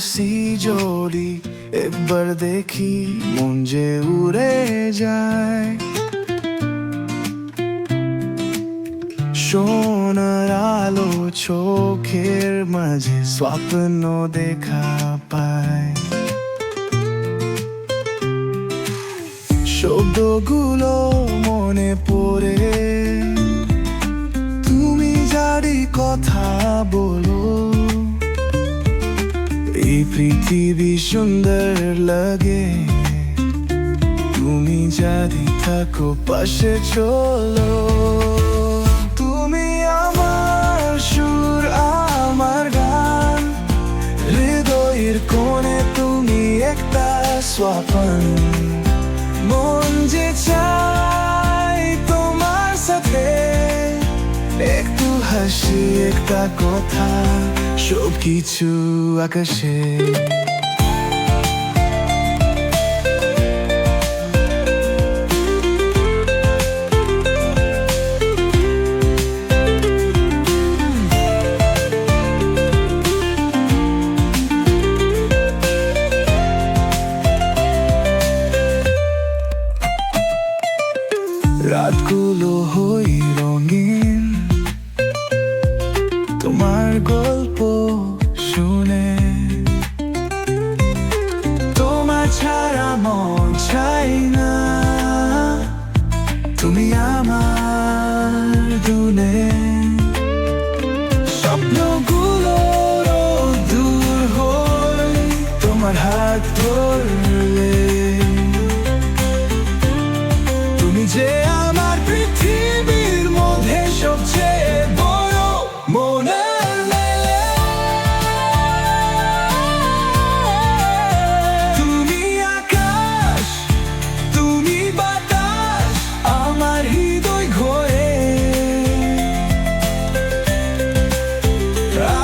হাসি যদি একবার দেখি মন যে উড়ে যায়। সোনার আলো চোখের মাঝে স্বপ্ন দেখা পায়। শব্দগুলো মনে পড়ে, তুমি যারি কথা বলো। এই পৃথিবী সুন্দর লাগে, তুমি যদি থাকো পাশে চলো। তুমি আমার সুর, আমার গান, হৃদয়ের কোণে তুমি একটা স্বপ্ন। মন যে চাই তোমার সাথে একটু হাসি, একটা কথা, সব কিছু আকাশে। রাতগুলো হই রঙিন তোমার গল্প শুনে। তোমার ছাড়া মন চাই না, তুমি আমার দুনে। স্বপ্নগুলো দূর হই তোমার হাত ধরলে। তুমি যে আমার পৃথিবীর মধ্যে সবচেয়ে বড় মনের মেলে। তুমি আকাশ, তুমি বাতাস, আমার হৃদয় ঘরে।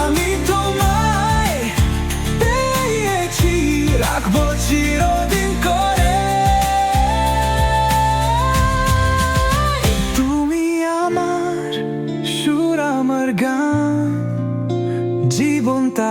আমি তোমায় পেয়েছি, রাখবো চিরদিন করে। আমার গান, জীবনটা